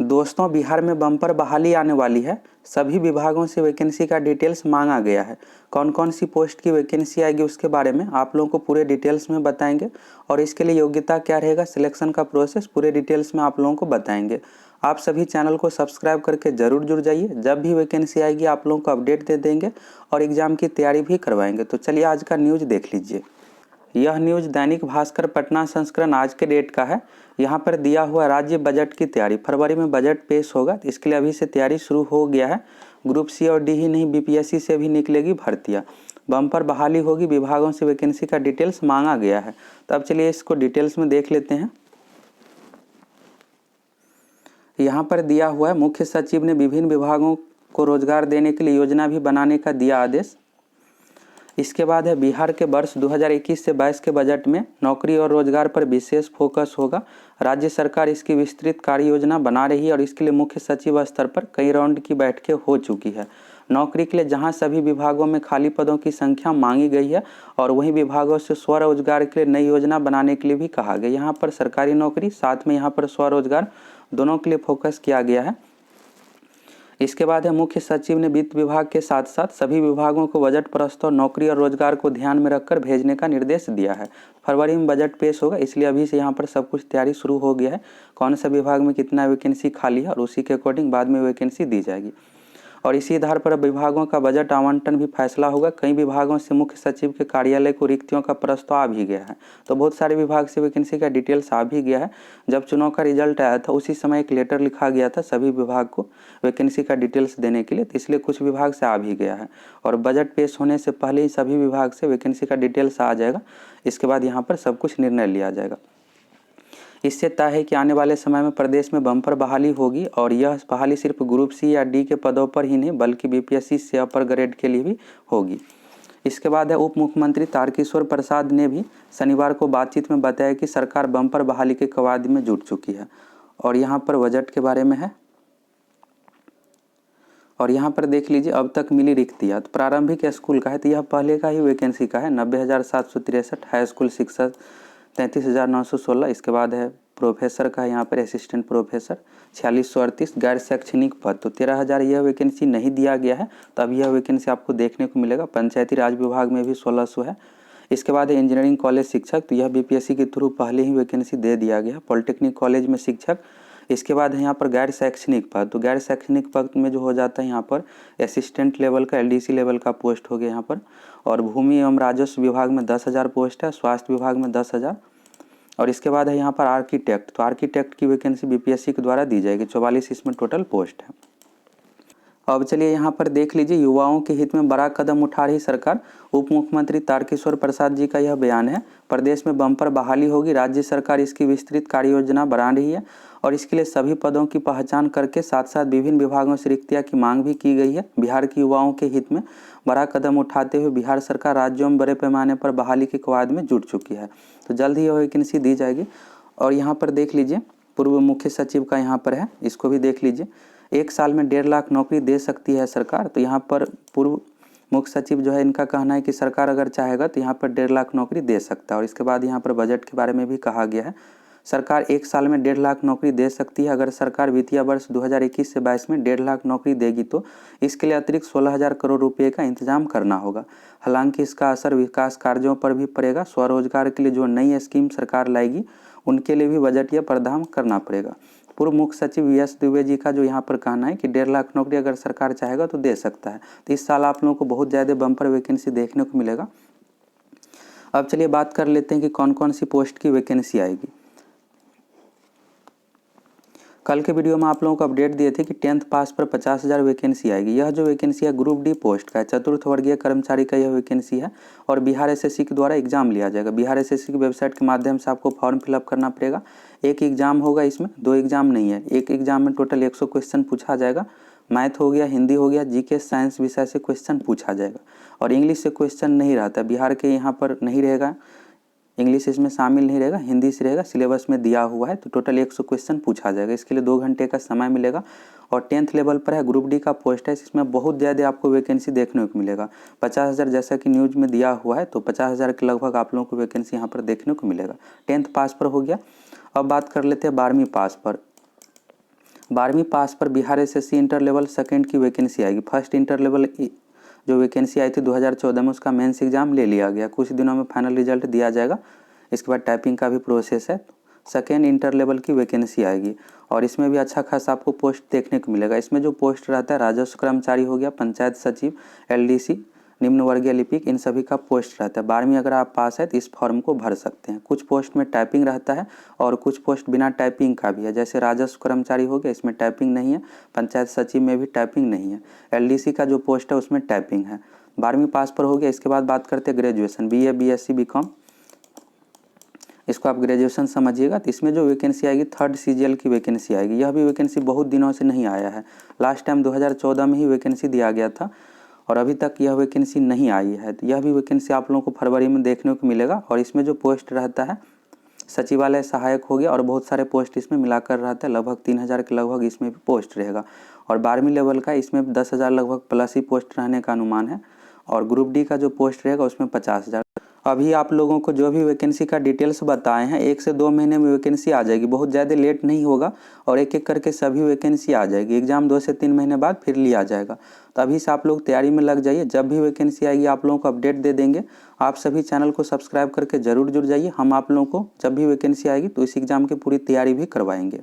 दोस्तों, बिहार में बम्पर बहाली आने वाली है। सभी विभागों से वैकेंसी का डिटेल्स मांगा गया है। कौन कौन सी पोस्ट की वैकेंसी आएगी उसके बारे में आप लोगों को पूरे डिटेल्स में बताएंगे और इसके लिए योग्यता क्या रहेगा, सिलेक्शन का प्रोसेस पूरे डिटेल्स में आप लोगों को बताएंगे। आप सभी चैनल को सब्सक्राइब करके जरूर जुड़ जाइए। जब भी वैकेंसी आएगी आप लोगों को अपडेट दे देंगे और एग्जाम की तैयारी भी करवाएंगे। तो चलिए आज का न्यूज़ देख लीजिए। यह न्यूज़ दैनिक भास्कर पटना संस्करण आज के डेट का है। यहाँ पर दिया हुआ राज्य बजट की तैयारी, फरवरी में बजट पेश होगा, इसके लिए अभी से तैयारी शुरू हो गया है। ग्रुप सी और डी ही नहीं, बीपीएससी से भी निकलेगी भर्तियाँ। बम्पर बहाली होगी, विभागों से वैकेंसी का डिटेल्स मांगा गया है। तो अब चलिए इसको डिटेल्स में देख लेते हैं। यहाँ पर दिया हुआ है, मुख्य सचिव ने विभिन्न विभागों को रोजगार देने के लिए योजना भी बनाने का दिया आदेश। इसके बाद है, बिहार के वर्ष 2021 से 22 के बजट में नौकरी और रोजगार पर विशेष फोकस होगा। राज्य सरकार इसकी विस्तृत कार्य योजना बना रही है और इसके लिए मुख्य सचिव स्तर पर कई राउंड की बैठकें हो चुकी है। नौकरी के लिए जहां सभी विभागों में खाली पदों की संख्या मांगी गई है और वहीं विभागों से स्वरोजगार के लिए नई योजना बनाने के लिए भी कहा गया। यहाँ पर सरकारी नौकरी साथ में यहाँ पर स्वरोजगार दोनों के लिए फोकस किया गया है। इसके बाद है, मुख्य सचिव ने वित्त विभाग के साथ साथ सभी विभागों को बजट प्रस्ताव नौकरी और रोजगार को ध्यान में रखकर भेजने का निर्देश दिया है। फरवरी में बजट पेश होगा, इसलिए अभी से यहाँ पर सब कुछ तैयारी शुरू हो गया है। कौन सा विभाग में कितना वैकेंसी खाली है और उसी के अकॉर्डिंग बाद में वैकेंसी दी जाएगी और इसी आधार पर विभागों का बजट आवंटन भी फैसला होगा। कई विभागों से मुख्य सचिव के कार्यालय को रिक्तियों का प्रस्ताव आ भी गया है। तो बहुत सारे विभाग से वैकेंसी का डिटेल्स आ भी गया है। जब चुनाव का रिजल्ट आया था उसी समय एक लेटर लिखा गया था सभी विभाग को वैकेंसी का डिटेल्स देने के लिए, तो इसलिए कुछ विभाग से आ भी गया है और बजट पेश होने से पहले ही सभी विभाग से वैकेंसी का डिटेल्स आ जाएगा। इसके बाद यहाँ पर सब कुछ निर्णय लिया जाएगा। इससे तय है कि आने वाले समय में प्रदेश में बम्पर बहाली होगी और यह बहाली सिर्फ ग्रुप सी या डी के पदों पर ही नहीं बल्कि बीपीएससी से अपर ग्रेड के लिए भी होगी। इसके बाद है, उप मुख्यमंत्री तारकिशोर प्रसाद ने भी शनिवार को बातचीत में बताया कि सरकार बम्पर बहाली के कवायद में जुट चुकी है और यहाँ पर बजट के बारे में है और यहाँ पर देख लीजिए अब तक मिली रिक्तियाँ। तो प्रारंभिक स्कूल का है, तो यह पहले का ही वैकेंसी का है 90,763, हाई स्कूल शिक्षक 33,916। इसके बाद है प्रोफेसर का, यहाँ पर असिस्टेंट प्रोफेसर 4638, गैर शैक्षणिक पद तो 13,000 यह वैकेंसी नहीं दिया गया है। तो अब यह वैकेंसी आपको देखने को मिलेगा। पंचायती राज विभाग में भी 1600 है। इसके बाद है इंजीनियरिंग कॉलेज शिक्षक, तो यह बीपीएससी के थ्रू पहले ही वैकेंसी दे दिया गया। पॉलिटेक्निक कॉलेज में शिक्षक। इसके बाद है यहाँ पर गैर शैक्षणिक पद, तो गैर शैक्षणिक पद में जो हो जाता है यहाँ पर असिस्टेंट लेवल का, एलडीसी लेवल का पोस्ट हो गया यहाँ पर। और भूमि एवं राजस्व विभाग में 10,000 पोस्ट है, स्वास्थ्य विभाग में 10,000। और इसके बाद है यहाँ पर आर्किटेक्ट, तो आर्किटेक्ट की वैकेंसी बीपीएससी के द्वारा दी जाएगी, 44 इसमें टोटल पोस्ट है। अब चलिए यहाँ पर देख लीजिए, युवाओं के हित में बड़ा कदम उठा रही सरकार। उप मुख्यमंत्री तारकिशोर प्रसाद जी का यह बयान है। प्रदेश में बम्पर बहाली होगी, राज्य सरकार इसकी विस्तृत कार्य योजना बना रही है और इसके लिए सभी पदों की पहचान करके साथ साथ विभिन्न विभागों से रिक्तियाँ की मांग भी की गई है। बिहार के युवाओं के हित में बड़ा कदम उठाते हुए बिहार सरकार राज्यों में बड़े पैमाने पर बहाली के कवायद में जुट चुकी है। तो जल्द ही यह वैकेंसी दी जाएगी। और यहाँ पर देख लीजिए, पूर्व मुख्य सचिव का यहाँ पर है, इसको भी देख लीजिए। 1 साल में 1.5 लाख नौकरी दे सकती है सरकार। तो यहाँ पर पूर्व मुख्य सचिव जो है, इनका कहना है कि सरकार अगर चाहेगा तो यहाँ पर 1.5 लाख नौकरी दे सकता है। और इसके बाद यहाँ पर बजट के बारे में भी कहा गया है, सरकार 1 साल में 1.5 लाख नौकरी दे सकती है। अगर सरकार वित्तीय वर्ष 2021 से 22 में 1.5 लाख नौकरी देगी तो इसके लिए अतिरिक्त 16,000 करोड़ रुपये का इंतजाम करना होगा। हालांकि इसका असर विकास कार्यों पर भी पड़ेगा। स्वरोजगार के लिए जो नई स्कीम सरकार लाएगी उनके लिए भी बजटीय प्रावधान करना पड़ेगा। पूर्व मुख्य सचिव वी.एस. दुबे जी का जो यहाँ पर कहना है कि 1.5 लाख नौकरी अगर सरकार चाहेगा तो दे सकता है। तो इस साल आप लोगों को बहुत ज़्यादा बम्पर वैकेंसी देखने को मिलेगा। अब चलिए बात कर लेते हैं कि कौन कौन सी पोस्ट की वैकेंसी आएगी। कल के वीडियो में आप लोगों को अपडेट दिए थे कि 10th पास पर 50,000 वैकेंसी आएगी। यह जो वैकेंसी है ग्रुप डी पोस्ट का है, चतुर्थ वर्गीय कर्मचारी का यह वैकेंसी है और बिहार एसएससी के द्वारा एग्जाम लिया जाएगा। बिहार एसएससी की वेबसाइट के माध्यम से आपको फॉर्म फिलअप करना पड़ेगा। एक एग्जाम होगा, इसमें 2 एग्जाम नहीं है। एक एग्जाम में टोटल 100 क्वेश्चन पूछा जाएगा। मैथ हो गया, हिंदी हो गया, जीके साइंस विषय से क्वेश्चन पूछा जाएगा और इंग्लिश से क्वेश्चन नहीं रहता। बिहार के यहाँ पर नहीं रहेगा, इंग्लिश इसमें शामिल नहीं रहेगा, हिंदी से रहेगा, सिलेबस में दिया हुआ है। तो टोटल 100 क्वेश्चन पूछा जाएगा। इसके लिए 2 घंटे का समय मिलेगा और 10th लेवल पर है, ग्रुप डी का पोस्ट है। इसमें बहुत ज़्यादा आपको वैकेंसी देखने को मिलेगा। 50,000 जैसा कि न्यूज़ में दिया हुआ है, तो 50,000 के लगभग आप लोगों को वैकेंसी यहाँ पर देखने को मिलेगा। 10th पास पर हो गया। अब बात कर लेते हैं 12वीं पास पर। 12वीं पास पर Bihar SSC inter level second की वैकेंसी आएगी। फर्स्ट इंटर लेवल जो वैकेंसी आई थी 2014 में, उसका मेंस एग्जाम ले लिया गया, कुछ दिनों में फाइनल रिजल्ट दिया जाएगा। इसके बाद टाइपिंग का भी प्रोसेस है। सेकेंड इंटर लेवल की वैकेंसी आएगी और इसमें भी अच्छा खासा आपको पोस्ट देखने को मिलेगा। इसमें जो पोस्ट रहता है राजस्व कर्मचारी हो गया, पंचायत सचिव, एलडीसी, निम्न वर्गीय लिपिक, इन सभी का पोस्ट रहता है। 12वीं अगर आप पास है तो इस फॉर्म को भर सकते हैं। कुछ पोस्ट में टाइपिंग रहता है और कुछ पोस्ट बिना टाइपिंग का भी है। जैसे राजस्व कर्मचारी हो गया, इसमें टाइपिंग नहीं है। पंचायत सचिव में भी टाइपिंग नहीं है। एलडीसी का जो पोस्ट है उसमें टाइपिंग है। 12वीं पास पर हो गया। इसके बाद बात करते हैं ग्रेजुएशन, बीए, बीएससी, बीकॉम, इसको आप ग्रेजुएशन समझिएगा। तो इसमें जो वैकेंसी आएगी थर्ड सीजीएल की वैकेंसी आएगी। यह भी वैकेंसी बहुत दिनों से नहीं आया है। लास्ट टाइम 2014 में ही वैकेंसी दिया गया था और अभी तक यह वैकेंसी नहीं आई है। तो यह भी वैकेंसी आप लोगों को फरवरी में देखने को मिलेगा। और इसमें जो पोस्ट रहता है सचिवालय सहायक हो गया और बहुत सारे पोस्ट इसमें मिलाकर रहता है। लगभग 3000 के लगभग इसमें भी पोस्ट रहेगा और 12वीं लेवल का इसमें 10,000 लगभग प्लस ही पोस्ट रहने का अनुमान है। और ग्रुप डी का जो पोस्ट रहेगा उसमें 50,000। अभी आप लोगों को जो भी वैकेंसी का डिटेल्स बताए हैं 1 से 2 महीने में वैकेंसी आ जाएगी, बहुत ज़्यादा लेट नहीं होगा और एक एक करके सभी वैकेंसी आ जाएगी। एग्जाम 2 से 3 महीने बाद फिर लिया जाएगा। तो अभी से आप लोग तैयारी में लग जाइए। जब भी वैकेंसी आएगी आप लोगों को अपडेट दे देंगे। आप सभी चैनल को सब्सक्राइब करके ज़रूर जुड़ जाइए। हम आप लोगों को जब भी वैकेंसी आएगी तो इस एग्ज़ाम की पूरी तैयारी भी करवाएंगे।